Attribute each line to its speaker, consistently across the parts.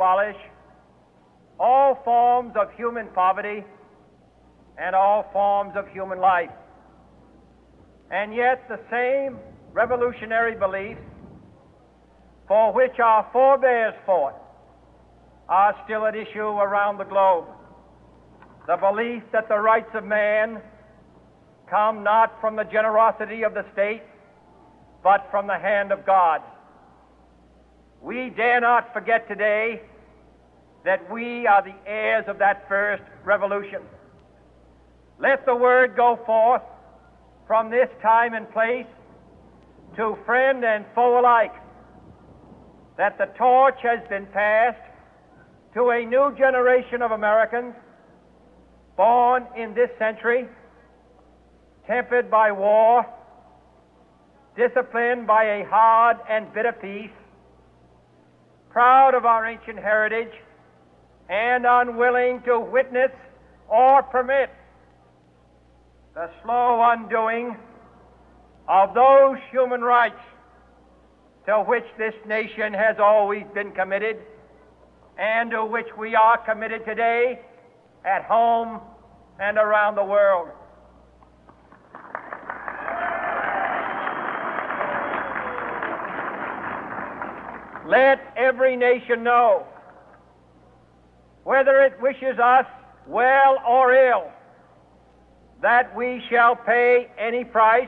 Speaker 1: abolish all forms of human poverty and all forms of human life. And yet the same revolutionary beliefs for which our forebears fought are still at issue around the globe. The belief that the rights of man come not from the generosity of the state, but from the hand of God. We dare not forget today that we are the heirs of that first revolution. Let the word go forth from this time and place to friend and foe alike that the torch has been passed to a new generation of Americans born in this century, tempered by war, disciplined by a hard and bitter peace, proud of our ancient heritage, and unwilling to witness or permit the slow undoing of those human rights to which this nation has always been committed and to which we are committed today at home and around the world. Let every nation know, whether it wishes us well or ill, that we shall pay any price,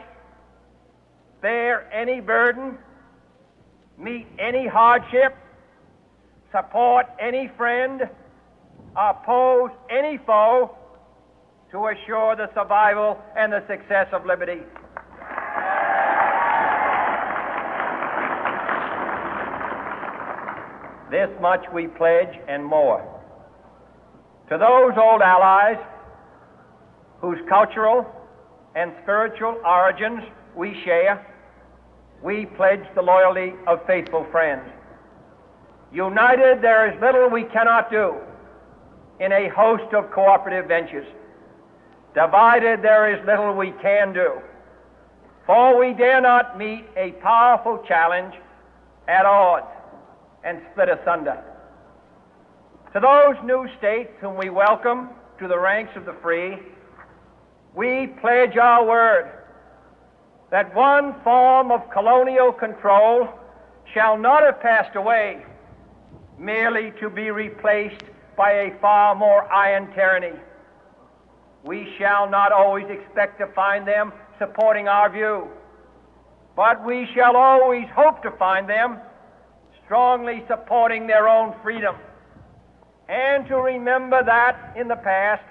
Speaker 1: bear any burden, meet any hardship, support any friend, oppose any foe to assure the survival and the success of liberty. This much we pledge and more. To those old allies whose cultural and spiritual origins we share, we pledge the loyalty of faithful friends. United, there is little we cannot do in a host of cooperative ventures. Divided, there is little we can do, for we dare not meet a powerful challenge at odds and split asunder. To those new states whom we welcome to the ranks of the free, we pledge our word that one form of colonial control shall not have passed away merely to be replaced by a far more iron tyranny. We shall not always expect to find them supporting our view, but we shall always hope to find them strongly supporting their own freedom, and to remember that in the past,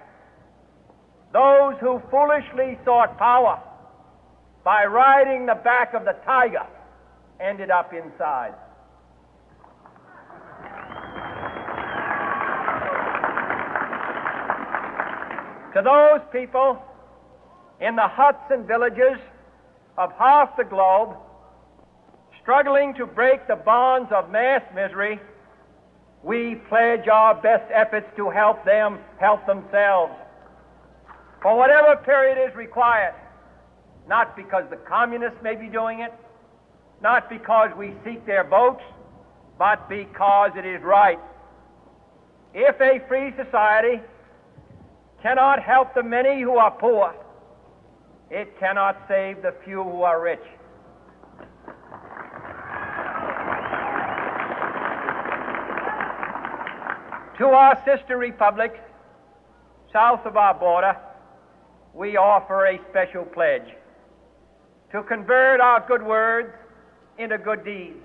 Speaker 1: those who foolishly sought power by riding the back of the tiger ended up inside. To those people in the huts and villages of half the globe struggling to break the bonds of mass misery, we pledge our best efforts to help them help themselves for whatever period is required, not because the communists may be doing it, not because we seek their votes, but because it is right. If a free society cannot help the many who are poor, it cannot save the few who are rich. To our sister republics south of our border, we offer a special pledge to convert our good words into good deeds,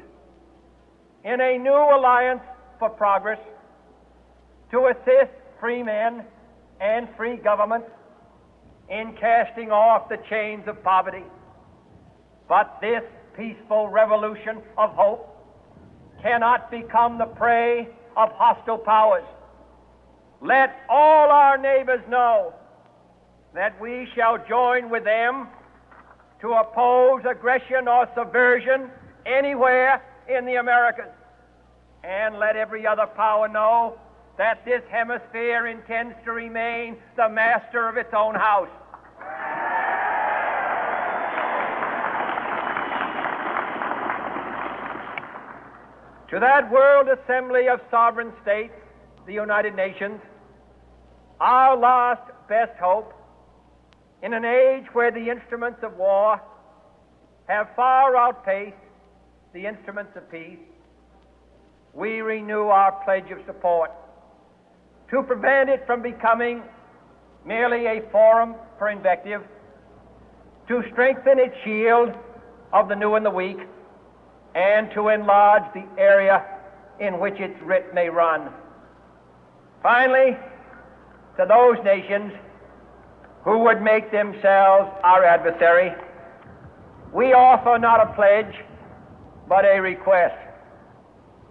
Speaker 1: in a new alliance for progress, to assist free men and free governments in casting off the chains of poverty. But this peaceful revolution of hope cannot become the prey of hostile powers. Let all our neighbors know that we shall join with them to oppose aggression or subversion anywhere in the Americas. And let every other power know that this hemisphere intends to remain the master of its own house. To that world assembly of sovereign states, the United Nations, our last best hope, in an age where the instruments of war have far outpaced the instruments of peace, we renew our pledge of support to prevent it from becoming merely a forum for invective, to strengthen its shield of the new and the weak, and to enlarge the area in which its writ may run. Finally, to those nations who would make themselves our adversary, we offer not a pledge, but a request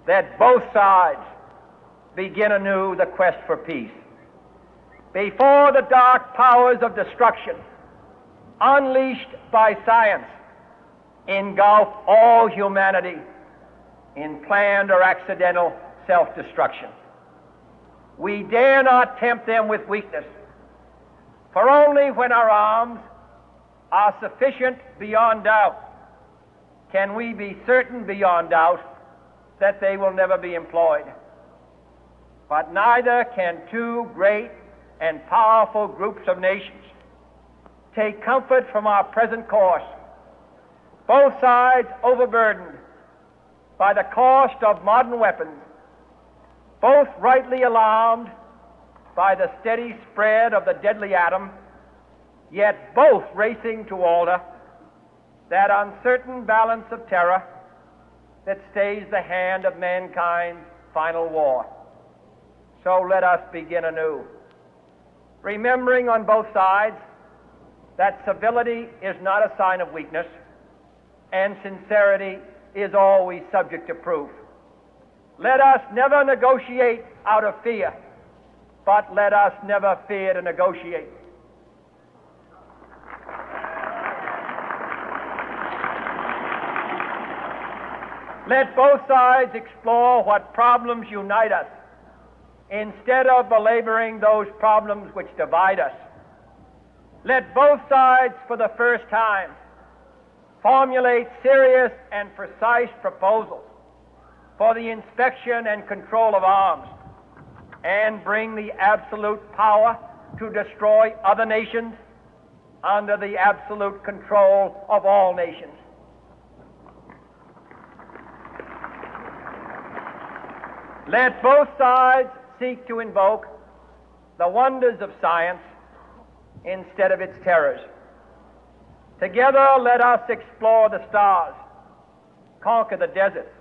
Speaker 1: that both sides begin anew the quest for peace. Before the dark powers of destruction, unleashed by science, engulf all humanity in planned or accidental self-destruction, we dare not tempt them with weakness, for only when our arms are sufficient beyond doubt can we be certain beyond doubt that they will never be employed. But neither can two great and powerful groups of nations take comfort from our present course, both sides overburdened by the cost of modern weapons, both rightly alarmed by the steady spread of the deadly atom, yet both racing to alter that uncertain balance of terror that stays the hand of mankind's final war. So let us begin anew, remembering on both sides that civility is not a sign of weakness, and sincerity is always subject to proof. Let us never negotiate out of fear, but let us never fear to negotiate. Let both sides explore what problems unite us, instead of belaboring those problems which divide us. Let both sides, for the first time, formulate serious and precise proposals for the inspection and control of arms, and bring the absolute power to destroy other nations under the absolute control of all nations. Let both sides seek to invoke the wonders of science instead of its terrors. Together, let us explore the stars, conquer the deserts,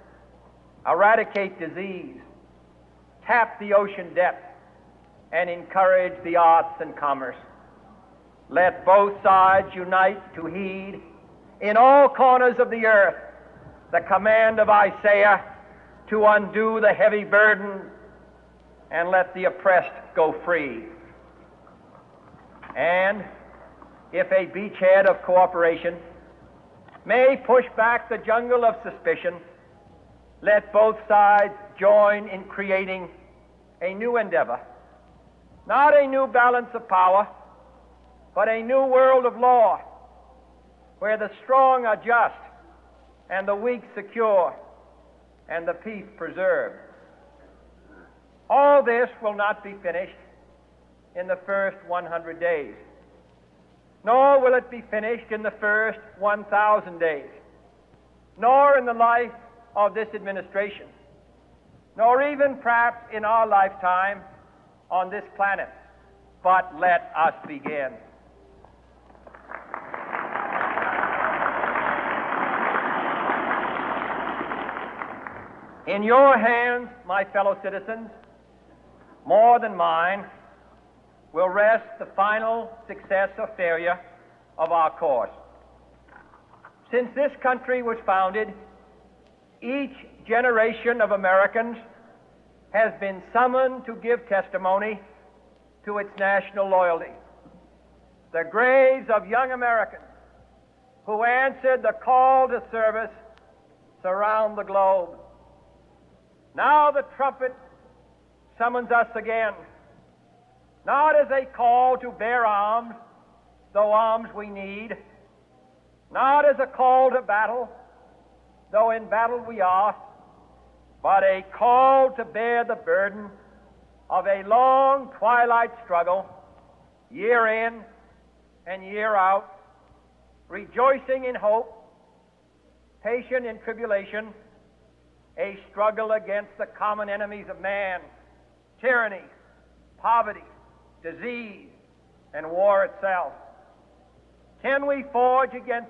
Speaker 1: eradicate disease, tap the ocean depths, and encourage the arts and commerce. Let both sides unite to heed in all corners of the earth the command of Isaiah to undo the heavy burden and let the oppressed go free. And if a beachhead of cooperation may push back the jungle of suspicion, let both sides join in creating a new endeavor, not a new balance of power, but a new world of law, where the strong are just and the weak secure and the peace preserved. All this will not be finished in the first 100 days, nor will it be finished in the first 1,000 days, nor in the life of this administration, nor even perhaps in our lifetime on this planet. But let us begin. In your hands, my fellow citizens, more than mine, will rest the final success or failure of our course. Since this country was founded, each generation of Americans has been summoned to give testimony to its national loyalty. The graves of young Americans who answered the call to service surround the globe. Now the trumpet summons us again, not as a call to bear arms, though arms we need, not as a call to battle, though in battle we are, but a call to bear the burden of a long twilight struggle, year in and year out, rejoicing in hope, patient in tribulation, a struggle against the common enemies of man, tyranny, poverty, disease, and war itself. Can we forge against